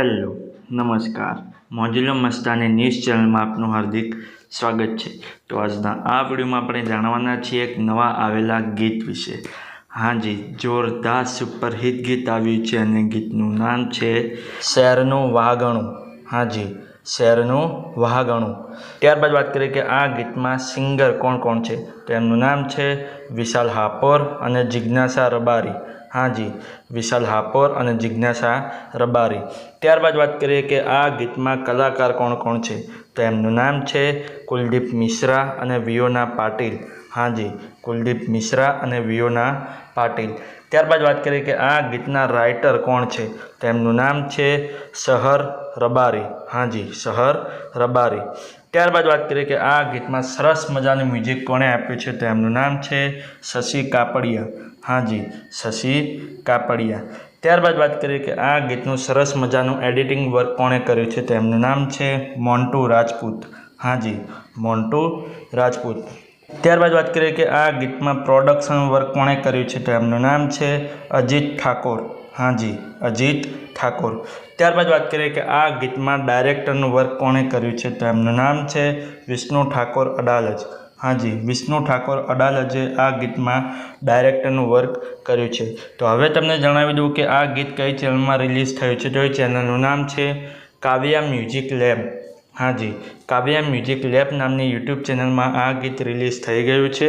Hello નમસ્કાર મોજુલો Mastani news ચેનલમાં આપનું હાર્દિક સ્વાગત છે। તો આજના આ વિડીયોમાં આપણે જાણવાના છીએ એક નવા આવેલા ગીત વિશે। હાજી, જોરદાર સુપરહિટ ગીત આવ્યું છે અને ગીતનું નામ છે શેરનું વાગણું। હાજી, શેરનું વાગણું। ત્યારબાદ વાત કરીએ કે આ ગીતમાં સિંગર કોણ કોણ છે, તો એમનું નામ છે વિશાલ હાપોર અને જિજ્ઞાસા રબારી। હાજી, વિશાલ હાપોર અને જિજ્ઞાસા રબારી। ત્યારબાદ વાત કરીએ કે આ ગીતમાં કલાકાર કોણ કોણ છે, તો એમનું નામ છે કુલદીપ મિશ્રા અને વિયોના પાટીલ। હાજી, કુલદીપ મિશ્રા અને વિયોના પાટીલ। ત્યારબાદ વાત કરીએ કે આ ગીતના રાઇટર કોણ છે, તો એમનું નામ છે સહર રબારી। હાજી, સહર રબારી। ત્યારબાદ વાત કરીએ કે આ ગીતમાં સરસ મજાનું મ્યુઝિક કોણે આપ્યું છે, તો એમનું નામ છે શશી કાપડિયા। હાજી, શશી કાપડિયા। ત્યારબાદ વાત કરીએ કે આ ગીતનું સરસ મજાનું એડિટિંગ વર્ક કોણે કર્યું છે, તો એમનું નામ છે મોન્ટુ રાજપૂત। હાજી, મોન્ટુ રાજપૂત। ત્યારબાદ વાત કરીએ કે આ ગીતમાં પ્રોડક્શન વર્ક કોણે કર્યું છે, તો એમનું નામ છે અજીત ઠાકોર। હાજી, અજીત ઠાકોર। ત્યારબાદ વાત કરીએ કે આ ગીતમાં ડાયરેક્ટરનું વર્ક કોણે કર્યું છે, તો એમનું નામ છે વિષ્ણુ ઠાકોર અડાલજ। હાજી, વિષ્ણુ ઠાકોર અડાલજે આ ગીતમાં ડાયરેક્ટરનું વર્ક કર્યું છે। તો હવે તમને જણાવી દઉં કે આ ગીત કઈ ચેનલમાં રિલીઝ થયું છે, તો એ ચેનલનું નામ છે કાવ્યા મ્યુઝિક લેબ। હાજી, કાવ્યા મ્યુઝિક લેબ નામની યુટ્યુબ ચેનલમાં આ ગીત રિલીઝ થઈ ગયું છે।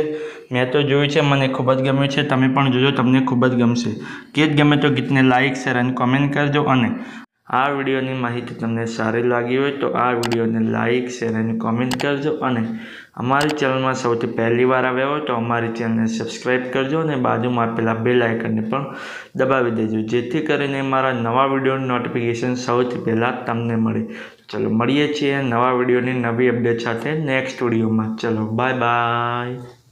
મેં તો જોયું છે, મને ખૂબ જ ગમ્યું છે। તમે પણ જોજો, તમને ખૂબ જ ગમશે। ગીત ગમે તો ગીતને લાઇક, શેર અને કોમેન્ટ કરજો। અને આ વિડીયોની માહિતી તમને સારી લાગી હોય તો આ વિડીયોને લાઇક, શેર અને કોમેન્ટ કરજો। અને અમારી ચેનલમાં સૌથી પહેલી વાર આવ્યા હોય તો અમારી ચેનલને સબસ્ક્રાઈબ કરજો અને બાજુમાં આપેલા બેલ આઇકનને પણ દબાવી દેજો, જેથી કરીને મારા નવા વિડીયોની નોટિફિકેશન સૌથી પહેલાં તમને મળે। ચલો મળીએ છીએ નવા વિડીયોની નવી અપડેટ સાથે નેક્સ્ટ વિડીયોમાં। ચલો બાય બાય।